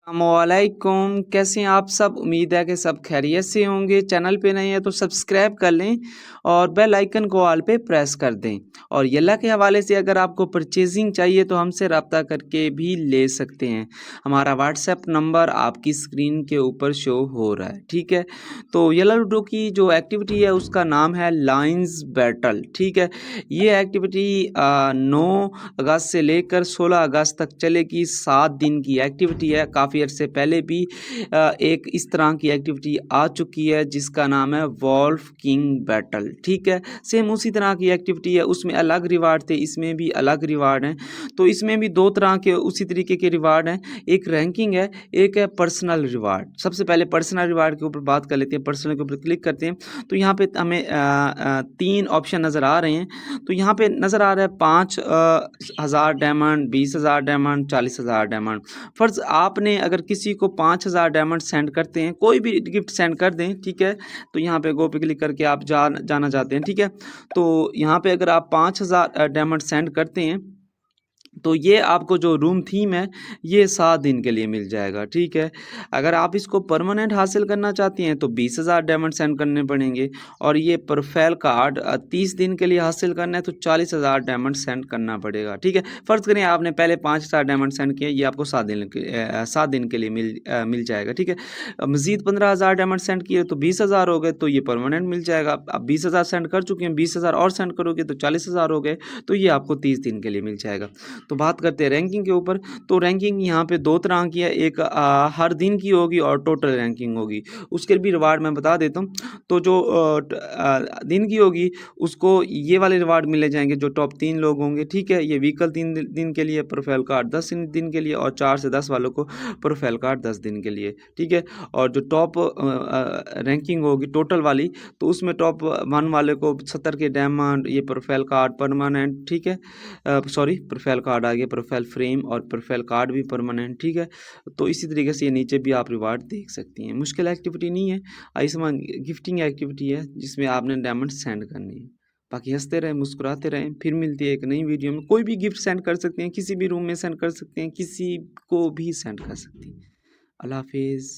अस्सलामुअलैकुम, कैसे हैं आप सब। उम्मीद है कि सब खैरियत से होंगे। चैनल पे नए हैं तो सब्सक्राइब कर लें और बेल आइकन को ऑल पे प्रेस कर दें। और यल्ला के हवाले से अगर आपको परचेजिंग चाहिए तो हमसे रब्ता करके भी ले सकते हैं। हमारा व्हाट्सएप नंबर आपकी स्क्रीन के ऊपर शो हो रहा है, ठीक है। तो यल्ला लूडो की जो एक्टिविटी है उसका नाम है लाइन्स बैटल, ठीक है। ये एक्टिविटी 9 अगस्त से लेकर 16 अगस्त तक चलेगी। 7 दिन की एक्टिविटी है। काफ़ी से पहले भी एक इस तरह की एक्टिविटी आ चुकी है जिसका नाम है वॉल्फ किंग बैटल, ठीक है। सेम उसी तरह की एक्टिविटी है, उसमें अलग रिवार्ड थे, इसमें भी अलग रिवार्ड हैं। तो इसमें भी 2 तरह के उसी तरीके के रिवार्ड हैं। एक रैंकिंग है, एक है पर्सनल रिवार्ड। सबसे पहले पर्सनल रिवार्ड के ऊपर बात कर लेते हैं। पर्सनल के ऊपर क्लिक करते हैं तो यहाँ पे हमें 3 ऑप्शन नज़र आ रहे हैं। तो यहाँ पे नज़र आ रहा है 5,000 डायमंड, 20,000 डायमंड, 40,000 डायमंड। फ़र्ज़ आपने अगर किसी को 5,000 डायमंड सेंड करते हैं, कोई भी गिफ्ट सेंड कर दें, ठीक है। तो यहाँ पे गो पे क्लिक करके आप जाना चाहते हैं, ठीक है। तो यहाँ पे अगर आप 5,000 डायमंड सेंड करते हैं तो ये आपको जो रूम थीम है ये 7 दिन के लिए मिल जाएगा, ठीक है। अगर आप इसको परमानेंट हासिल करना चाहती हैं तो 20,000 डायमंड सेंड करने पड़ेंगे। और ये प्रोफाइल कार्ड 30 दिन के लिए हासिल करना है तो 40,000 डायमंड सेंड करना पड़ेगा, ठीक है। फ़र्ज़ करें आपने पहले 5,000 डायमंड सेंड किए, ये आपको 7 दिन के लिए मिल जाएगा, ठीक है। मज़ीद 15,000 डायमंड सेंड किए तो 20,000 हो गए, तो ये परमानेंट मिल जाएगा। अब 20,000 सेंड कर चुके हैं, 20,000 और सेंड करोगे तो 40,000 हो गए, तो ये आपको 30 दिन के लिए मिल जाएगा। तो बात करते हैं रैंकिंग के ऊपर। तो रैंकिंग यहाँ पे 2 तरह की है, एक हर दिन की होगी और टोटल रैंकिंग होगी। उसके भी रिवार्ड मैं बता देता हूँ। तो जो दिन की होगी उसको ये वाले रिवार्ड मिले जाएंगे जो टॉप 3 लोग होंगे, ठीक है। ये व्हीकल 3 दिन के लिए, प्रोफाइल कार्ड 10 दिन के लिए और 4 से 10 वालों को प्रोफाइल कार्ड 10 दिन के लिए, ठीक है। और जो टॉप रैंकिंग होगी टोटल वाली, तो उसमें टॉप 1 वाले को 70 के डायमंड, ये प्रोफाइल कार्ड परमानेंट, ठीक है। सॉरी, प्रोफाइल कार्ड आ गया, प्रोफाइल फ्रेम और प्रोफाइल कार्ड भी परमानेंट, ठीक है। तो इसी तरीके से ये नीचे भी आप रिवार्ड देख सकती हैं। मुश्किल एक्टिविटी नहीं है, आयुष्मान गिफ्टिंग एक्टिविटी है जिसमें आपने डायमंड सेंड करनी है। बाकी हंसते रहें, मुस्कुराते रहें। फिर मिलती है एक नई वीडियो में। कोई भी गिफ्ट सेंड कर सकते हैं, किसी भी रूम में सेंड कर सकते हैं, किसी को भी सेंड कर सकती हैं। अल्लाह हाफिज़।